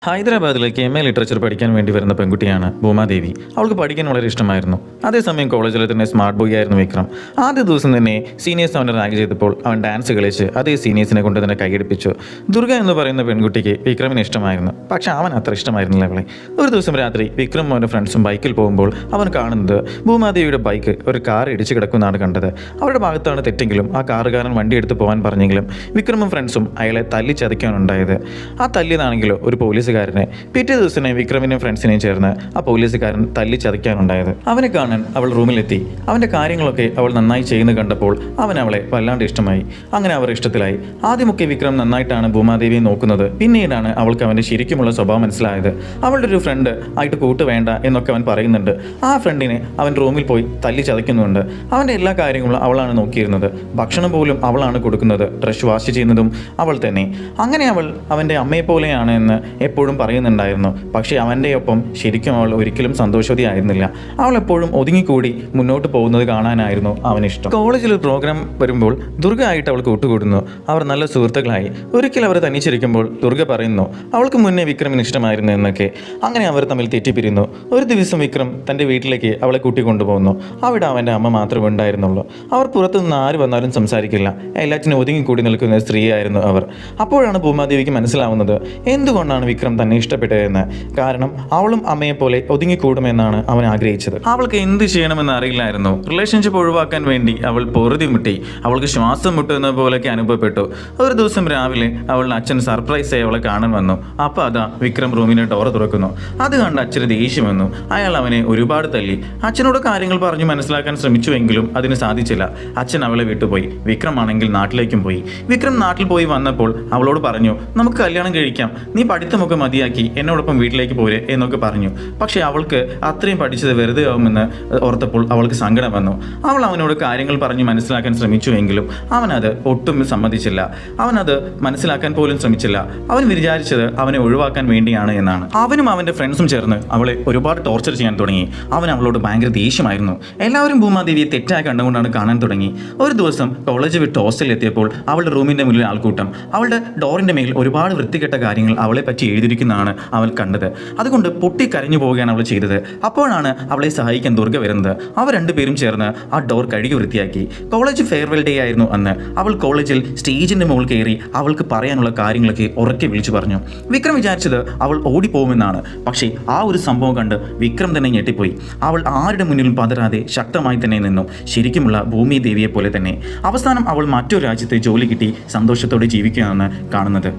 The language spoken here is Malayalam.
ഹൈദരാബാദിലേക്ക് എം എ ലിറ്ററേച്ചർ പഠിക്കാൻ വേണ്ടി വരുന്ന പെൺകുട്ടിയാണ് ഭൂമാദേവി. അവൾക്ക് പഠിക്കാൻ വളരെ ഇഷ്ടമായിരുന്നു. അതേസമയം കോളേജിലെ തന്നെ സ്മാർട്ട് ബോയ് ആയിരുന്നു വിക്രം. ആദ്യ ദിവസം തന്നെ സീനിയേഴ്സ് അവനെ റാഗ് ചെയ്തപ്പോൾ അവൻ ഡാൻസ് കളിച്ച് അതേ സീനിയേഴ്സിനെ കൊണ്ട് തന്നെ കൈയടിപ്പിച്ചു. ദുർഗ എന്ന് പറയുന്ന പെൺകുട്ടിക്ക് വിക്രമിനെ ഇഷ്ടമായിരുന്നു. പക്ഷെ അവൻ അത്ര ഇഷ്ടമായിരുന്നില്ല അവളെ. ഒരു ദിവസം രാത്രി വിക്രം അവൻ്റെ ഫ്രണ്ട്സും ബൈക്കിൽ പോകുമ്പോൾ അവൻ കാണുന്നത് ഭൂമാദേവിയുടെ ബൈക്ക് ഒരു കാർ ഇടിച്ച് കിടക്കുന്നതാണ് കണ്ടത്. അവരുടെ ഭാഗത്താണ് തെറ്റെങ്കിലും ആ കാറുകാരൻ വണ്ടി എടുത്ത് പോകാൻ പറഞ്ഞെങ്കിലും വിക്രമും ഫ്രണ്ട്സും അയാളെ തല്ലിച്ചതയ്ക്കാനുണ്ടായത്. ആ തല്ലിയതാണെങ്കിലോ ഒരു പോലീസുകാരനെ. പിറ്റേ ദിവസം വിക്രമിനെയും ഫ്രണ്ട്സിനെയും ചേർന്ന് ആ പോലീസുകാരൻ തല്ലിച്ചതയ്ക്കാനുണ്ടായത്. അവനെ കാണാൻ അവൾ റൂമിലെത്തി. അവൻ്റെ കാര്യങ്ങളൊക്കെ അവൾ നന്നായി ചെയ്യുന്നത് കണ്ടപ്പോൾ അവൻ അവളെ വല്ലാണ്ട് ഇഷ്ടമായി. അങ്ങനെ അവർ ഇഷ്ടത്തിലായി. ആദ്യമൊക്കെ വിക്രം നന്നായിട്ടാണ് ഭൂമാദേവിയെ നോക്കുന്നത്. പിന്നീടാണ് അവൾക്ക് അവൻ്റെ ശരിക്കുമുള്ള സ്വഭാവം മനസ്സിലായത്. അവളുടെ ഒരു ഫ്രണ്ട് ആയിട്ട് കൂട്ട് വേണ്ട എന്നൊക്കെ അവൻ പറയുന്നുണ്ട്. ആ ഫ്രണ്ടിനെ അവൻ റൂമിൽ പോയി തല്ലിച്ചതയ്ക്കുന്നുണ്ട്. അവൻ്റെ എല്ലാ കാര്യങ്ങളും അവളാണ് നോക്കിയിരുന്നത്. ഭക്ഷണം പോലും അവളാണ് കൊടുക്കുന്നത്. ഡ്രസ് വാഷ് ചെയ്യുന്നതും അവൾ തന്നെ. അങ്ങനെ അവൾ അവൻ്റെ അമ്മയെപ്പോലെയാണ് എന്ന് എപ്പോഴും പറയുന്നുണ്ടായിരുന്നു. പക്ഷേ അവൻ്റെ ഒപ്പം ശരിക്കും അവൾ ഒരിക്കലും സന്തോഷവതിയായിരുന്നില്ല. അവൾ എപ്പോഴും ഒതുങ്ങിക്കൂടി മുന്നോട്ട് പോകുന്നത് കാണാനായിരുന്നു അവനിഷ്ടം. കോളേജിൽ ഒരു പ്രോഗ്രാം വരുമ്പോൾ ദുർഗ ആയിട്ട് അവൾ കൂട്ടുകൂടുന്നു. അവർ നല്ല സുഹൃത്തുക്കളായി. ഒരിക്കൽ അവർ തനിച്ചിരിക്കുമ്പോൾ ദുർഗ പറയുന്നു അവൾക്ക് മുന്നേ വിക്രമിന് ഇഷ്ടമായിരുന്നു എന്നൊക്കെ. അങ്ങനെ അവർ തമ്മിൽ തെറ്റിപ്പിരിയുന്നു. ഒരു ദിവസം വിക്രം തൻ്റെ വീട്ടിലേക്ക് അവളെ കൂട്ടിക്കൊണ്ടുപോകുന്നു. അവിടെ അവൻ്റെ അമ്മ മാത്രമേ ഉണ്ടായിരുന്നുള്ളൂ. അവർ പുറത്തുനിന്ന് ആര് വന്നാലും സംസാരിക്കില്ല. എല്ലാറ്റിനും ഒതുങ്ങിക്കൂടി നിൽക്കുന്ന സ്ത്രീയായിരുന്നു അവർ. അപ്പോഴാണ് ഭൂമാദേവിക്ക് മനസ്സിലാവുന്നത് എന്തുകൊണ്ടാണ് വിക്രം തന്നെ ഇഷ്ടപ്പെട്ടതെന്ന്. കാരണം അവളും അമ്മയെപ്പോലെ ഒതുങ്ങിക്കൂടുമെന്നാണ് അവൻ ആഗ്രഹിച്ചത്. അവൾക്ക് എന്ത് ചെയ്യണമെന്ന് അറിയില്ലായിരുന്നു. റിലേഷൻഷിപ്പ് ഒഴിവാക്കാൻ വേണ്ടി അവൾ പൊറുതി മുട്ടി. അവൾക്ക് ശ്വാസം മുട്ടുന്ന പോലെയൊക്കെ അനുഭവപ്പെട്ടു. ഒരു ദിവസം രാവിലെ അവളുടെ അച്ഛൻ സർപ്രൈസ് ആയി അവളെ കാണാൻ വന്നു. അപ്പോൾ അതാ വിക്രം റൂമിന് ഡോർ തുറക്കുന്നു. അത് കണ്ട് അച്ഛന് ദേഷ്യം വന്നു. അയാൾ അവനെ ഒരുപാട് തല്ലി. അച്ഛനോട് കാര്യങ്ങൾ പറഞ്ഞു മനസ്സിലാക്കാൻ ശ്രമിച്ചുവെങ്കിലും അതിന് സാധിച്ചില്ല. അച്ഛൻ അവളെ വിട്ടുപോയി. വിക്രം ആണെങ്കിൽ നാട്ടിലേക്കും പോയി. വിക്രം നാട്ടിൽ പോയി വന്നപ്പോൾ അവളോട് പറഞ്ഞു നമുക്ക് കല്യാണം കഴിക്കാം, നീ പഠിത്തമൊക്കെ മതിയാക്കി എന്നോടൊപ്പം വീട്ടിലേക്ക് പോരെ എന്നൊക്കെ പറഞ്ഞു. പക്ഷേ അവൾക്ക് അത്രയും പഠിച്ചത് വെറുതെ ആവുമെന്ന് ഓർത്തപ്പോൾ അവൾക്ക് സങ്കടം വന്നു. അവൾ അവനോട് കാര്യങ്ങൾ പറഞ്ഞ് മനസ്സിലാക്കാൻ ശ്രമിച്ചുവെങ്കിലും അവനത് ഒട്ടും സമ്മതിച്ചില്ല. അവനത് മനസ്സിലാക്കാൻ പോലും ശ്രമിച്ചില്ല. അവൻ വിചാരിച്ചത് അവനെ ഒഴിവാക്കാൻ വേണ്ടിയാണ് എന്നാണ്. അവനും അവൻ്റെ ഫ്രണ്ട്സും ചേർന്ന് അവളെ ഒരുപാട് ടോർച്ചർ ചെയ്യാൻ തുടങ്ങി. അവൻ അവളോട് ഭയങ്കര ദേഷ്യമായിരുന്നു. എല്ലാവരും ഭൂമാദേവിയെ തെറ്റായി കണ്ടുകൊണ്ടാണ് കാണാൻ തുടങ്ങി. ഒരു ദിവസം കോളേജ് വിട്ട് ഹോസ്റ്റലിൽ എത്തിയപ്പോൾ അവളുടെ റൂമിൻ്റെ മുന്നിൽ ആൾക്കൂട്ടം. അവളുടെ ഡോറിൻ്റെ മേൽ ഒരുപാട് വൃത്തികെട്ട കാര്യങ്ങൾ അവളെ പറ്റി എഴുതിയിരിക്കുന്നതാണ് അവൾ കണ്ടത്. അതുകൊണ്ട് പൊട്ടിക്കരഞ്ഞു പോവുകയാണ് അവൾ ചെയ്തത്. അപ്പോഴാണ് അവളെ സഹായിക്കാൻ ദുർഗ വരുന്നത്. അവർ രണ്ടുപേരും ചേർന്ന് ആ ഡോർ കഴുകി വൃത്തിയാക്കി. കോളേജ് ഫെയർവെൽ ഡേ ആയിരുന്നു അന്ന്. അവൾ കോളേജിൽ സ്റ്റേജിൻ്റെ മുകളിൽ കയറി അവൾക്ക് പറയാനുള്ള കാര്യങ്ങളൊക്കെ ഉറക്കെ വിളിച്ചു പറഞ്ഞു. വിക്രം വിചാരിച്ചത് അവൾ ഓടിപ്പോകുമെന്നാണ്. പക്ഷേ ആ ഒരു സംഭവം കണ്ട് വിക്രം തന്നെ ഞെട്ടിപ്പോയി. അവൾ ആരുടെ മുന്നിലും പതരാതെ ശക്തമായി തന്നെ നിന്നു. ശരിക്കുമുള്ള ഭൂമി ദേവിയെ പോലെ തന്നെ. അവസാനം അവൾ മറ്റൊരു രാജ്യത്ത് ജോലി കിട്ടി സന്തോഷത്തോടെ ജീവിക്കുകയാണ് കാണുന്നത്.